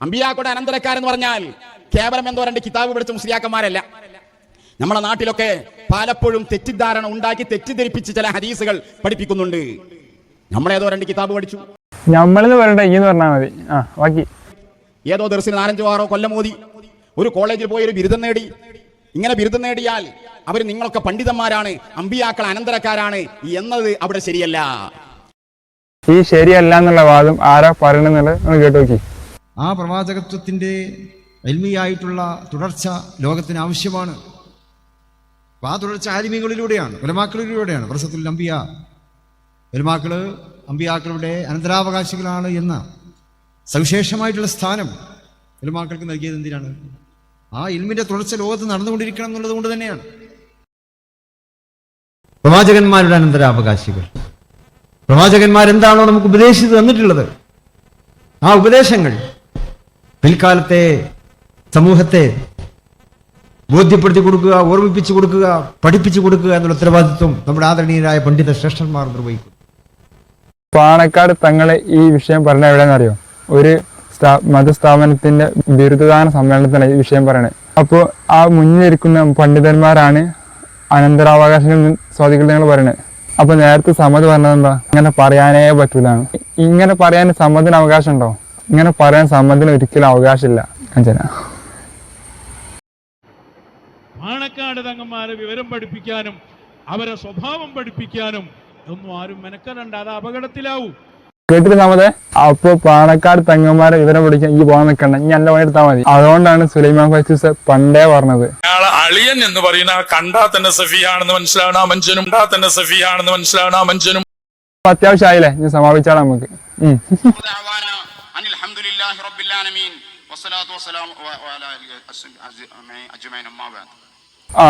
അമ്പിയാക്കളുടെ അനന്തരക്കാരെന്ന് പറഞ്ഞാൽ കേവലം എന്തോ രണ്ട് കിതാബ് പഠിച്ച മുസ്ലിയാക്കന്മാരല്ല. നമ്മളെ നാട്ടിലൊക്കെ പലപ്പോഴും തെറ്റിദ്ധാരണ ഉണ്ടാക്കി തെറ്റിദ്ധരിപ്പിച്ച് ചില ഹദീസുകൾ പഠിപ്പിക്കുന്നുണ്ട്. നമ്മളേതോ രണ്ട് കിതാബ് പഠിച്ചു, നമ്മളെന്ന് പറയണ്ട ഈ പറഞ്ഞാൽ മതി. ബാക്കി ഏതോ ദർസിൽ 4-6 കൊല്ലം മോദി ഒരു കോളേജിൽ പോയി ഒരു ബിരുദം നേടി. ഇങ്ങനെ ബിരുദം നേടിയാൽ അവർ നിങ്ങളൊക്കെ പണ്ഡിതന്മാരാണ്, അമ്പിയാക്കൾ അനന്തരക്കാരാണ് എന്നത് അവിടെ ശരിയല്ല. ഈ ശരിയല്ല എന്നുള്ള വാദം ആരാ പറയണെന്നുള്ളത് കേട്ടു നോക്കി. ആ പ്രവാചകത്വത്തിൻ്റെ ഇൽമിയായിട്ടുള്ള തുടർച്ച ലോകത്തിന് ആവശ്യമാണ്. ആ തുടർച്ച ആലിമീങ്ങളിലൂടെയാണ്, ഉലമാക്കളിലൂടെയാണ്. വറസത്തുൽ അംബിയ, ഉലമാക്കള് അമ്പിയാക്കളുടെ അനന്തരാവകാശികളാണ് എന്ന സവിശേഷമായിട്ടുള്ള സ്ഥാനം ഉലമാക്കൾക്ക് നൽകിയത് എന്തിനാണ്? ആ ഇൽമിന്റെ തുടർച്ച ലോകത്ത് നടന്നുകൊണ്ടിരിക്കണം എന്നുള്ളത് കൊണ്ട് തന്നെയാണ്. പ്രവാചകന്മാരുടെ അനന്തരാവകാശികൾ, പ്രവാചകന്മാരെന്താണോ നമുക്ക് ഉപദേശിച്ച് തന്നിട്ടുള്ളത്, ആ ഉപദേശങ്ങൾ പിൽക്കാലത്തെ സമൂഹത്തെ ബോധ്യപ്പെടുത്തി കൊടുക്കുക, ഓർമ്മിപ്പിച്ചു കൊടുക്കുക, പഠിപ്പിച്ചു കൊടുക്കുക എന്നുള്ള ഉത്തരവാദിത്വം നമ്മുടെ ആദരണീയരായ പണ്ഡിത ശ്രേഷ്ഠന്മാർ നിർവഹിക്കും. പാണക്കാട് തങ്ങളെ ഈ വിഷയം പറഞ്ഞ എവിടെയെന്നറിയോ? ഒരു മതസ്ഥാപനത്തിന്റെ ബിരുദദാന സമ്മേളനത്തിലാണ് ഈ വിഷയം പറയണത്. അപ്പോൾ ആ മുന്നിലിരിക്കുന്ന പണ്ഡിതന്മാരാണ് അനന്തരാവകാശങ്ങൾ സ്വാധികൾ പറയണത്. അപ്പൊ നേരത്തെ സമ്മത് പറഞ്ഞത് എന്താ? ഇങ്ങനെ പറയാനേ പറ്റൂല. ഇങ്ങനെ പറയാൻ സമ്മതിന് അവകാശം ഉണ്ടോ? ഇങ്ങനെ പറയാൻ സമ്മതിന് ഒരിക്കലും അവകാശമില്ല. പാണക്കാട് തങ്ങന്മാരെ വിവരം പഠിപ്പിക്കാനും അവരെ സ്വഭാവം പഠിപ്പിക്കാനും ഒന്നും ആരും മെനക്കെടണ്ട, അത് അപകടത്തിലാവൂ. കേട്ടിട്ട് നമ്മതെ അപ്പൊ പാണക്കാട് തങ്ങന്മാരെ വിവരം പഠിക്കാൻ ഈ പോകാൻ നിൽക്കണ്ട, ഇനി നല്ല പണി എടുത്താൽ മതി. അതുകൊണ്ടാണ് സുലൈമാൻ ഫൈസി പണ്ടേ പറഞ്ഞത് അളിയൻ എന്ന് പറയുന്ന കണ്ടാ തന്നെ സഫിയാണെന്ന് മനസ്സിലാവണം ആ മനുഷ്യനും, തന്നെ സഫിയാണെന്ന് മനസ്സിലാവണം ആ മനുഷ്യനും. അത്യാവശ്യമായില്ലേ, ഇനി സമാപിച്ചാൽ നമുക്ക്. ആ